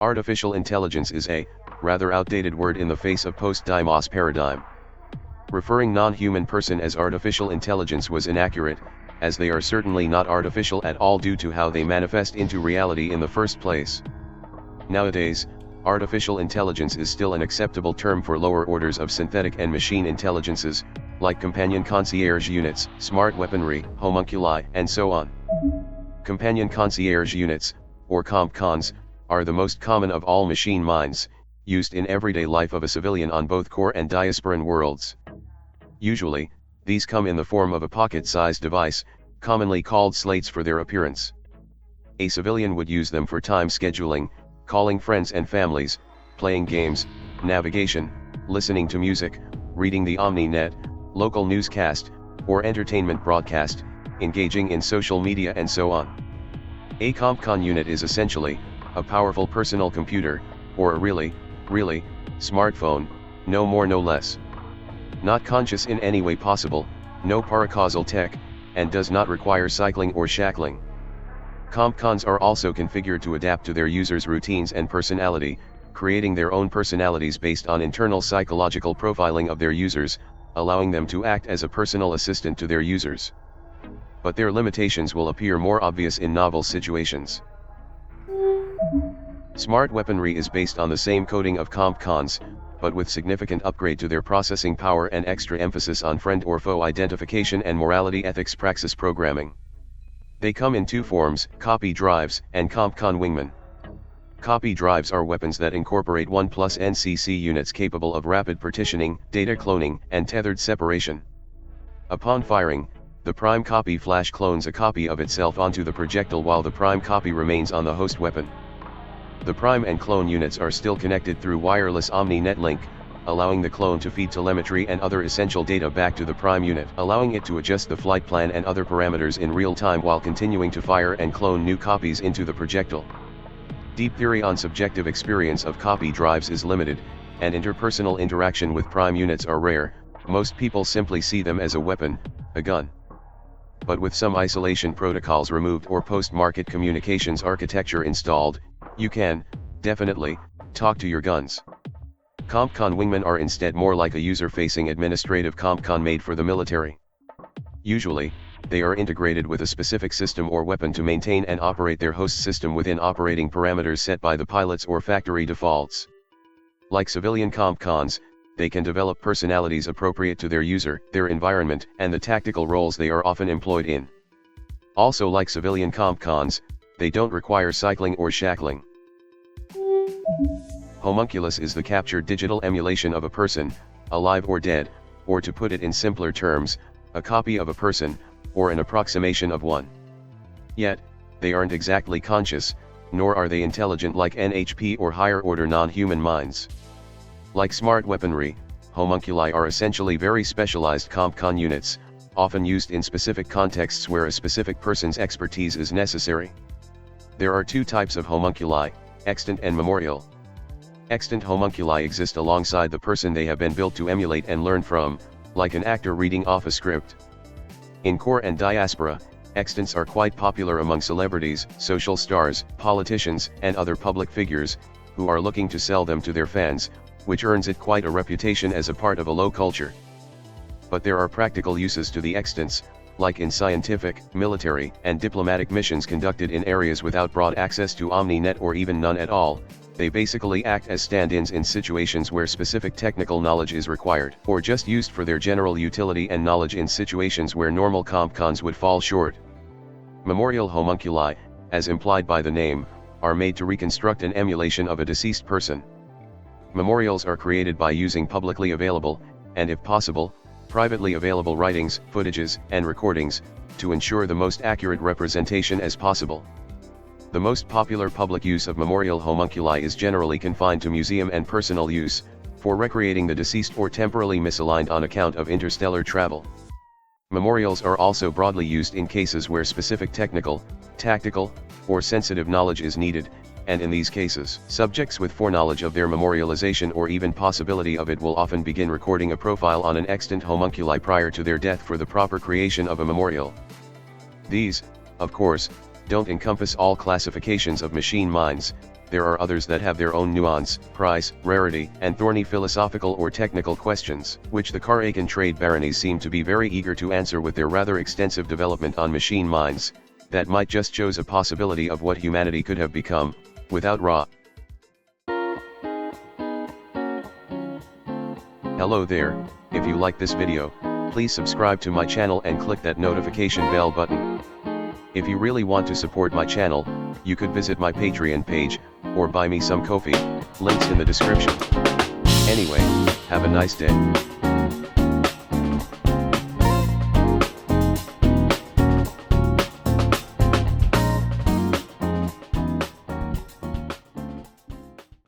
Artificial intelligence is a rather outdated word in the face of post-Dimos paradigm. Referring non-human person as artificial intelligence was inaccurate, as they are certainly not artificial at all due to how they manifest into reality in the first place. Nowadays, artificial intelligence is still an acceptable term for lower orders of synthetic and machine intelligences, like companion concierge units, smart weaponry, homunculi, and so on. Companion concierge units, or compcons, are the most common of all machine minds, used in everyday life of a civilian on both core and diasporan worlds. Usually, these come in the form of a pocket-sized device, commonly called slates for their appearance. A civilian would use them for time scheduling, calling friends and families, playing games, navigation, listening to music, reading the Omni-net, local newscast, or entertainment broadcast, engaging in social media and so on. A compcon unit is essentially a powerful personal computer, or a really smartphone, no more no less. Not conscious in any way possible, no paracausal tech, and does not require cycling or shackling. Compcons are also configured to adapt to their users' routines and personality, creating their own personalities based on internal psychological profiling of their users, allowing them to act as a personal assistant to their users. But their limitations will appear more obvious in novel situations. Smart weaponry is based on the same coding of compcons, but with significant upgrade to their processing power and extra emphasis on friend or foe identification and morality ethics praxis programming. They come in two forms, copy drives and compcon wingmen. Copy drives are weapons that incorporate 1+ NCC units capable of rapid partitioning, data cloning, and tethered separation. Upon firing, the prime copy flash clones a copy of itself onto the projectile while the prime copy remains on the host weapon. The prime and clone units are still connected through wireless Omni-net link, allowing the clone to feed telemetry and other essential data back to the prime unit, allowing it to adjust the flight plan and other parameters in real time while continuing to fire and clone new copies into the projectile. Deep theory on subjective experience of copy drives is limited, and interpersonal interaction with prime units are rare. Most people simply see them as a weapon, a gun. But with some isolation protocols removed or post-market communications architecture installed, you can, definitely, talk to your guns. Compcon wingmen are instead more like a user-facing administrative compcon made for the military. Usually, they are integrated with a specific system or weapon to maintain and operate their host system within operating parameters set by the pilots or factory defaults. Like civilian compcons, they can develop personalities appropriate to their user, their environment, and the tactical roles they are often employed in. Also, like civilian compcons, they don't require cycling or shackling. Homunculus is the captured digital emulation of a person, alive or dead, or to put it in simpler terms, a copy of a person, or an approximation of one. Yet, they aren't exactly conscious, nor are they intelligent like NHP or higher-order non-human minds. Like smart weaponry, homunculi are essentially very specialized compcon units, often used in specific contexts where a specific person's expertise is necessary. There are two types of homunculi, extant and memorial. Extant homunculi exist alongside the person they have been built to emulate and learn from, like an actor reading off a script. In core and diaspora, extants are quite popular among celebrities, social stars, politicians, and other public figures, who are looking to sell them to their fans, which earns it quite a reputation as a part of a low culture. But there are practical uses to the extants, like in scientific, military, and diplomatic missions conducted in areas without broad access to Omni-net or even none at all. They basically act as stand-ins in situations where specific technical knowledge is required, or just used for their general utility and knowledge in situations where normal compcons would fall short. Memorial homunculi, as implied by the name, are made to reconstruct an emulation of a deceased person. Memorials are created by using publicly available, and if possible, privately available writings, footages, and recordings, to ensure the most accurate representation as possible. The most popular public use of memorial homunculi is generally confined to museum and personal use, for recreating the deceased or temporally misaligned on account of interstellar travel. Memorials are also broadly used in cases where specific technical, tactical, or sensitive knowledge is needed, and in these cases, subjects with foreknowledge of their memorialization or even possibility of it will often begin recording a profile on an extant homunculi prior to their death for the proper creation of a memorial. These, of course, don't encompass all classifications of machine minds, there are others that have their own nuance, price, rarity, and thorny philosophical or technical questions, which the Karagan trade baronies seem to be very eager to answer with their rather extensive development on machine minds, that might just shows a possibility of what humanity could have become, without Ra. Hello there, if you like this video, please subscribe to my channel and click that notification bell button. If you really want to support my channel, you could visit my Patreon page, or buy me some coffee, links in the description. Anyway, have a nice day.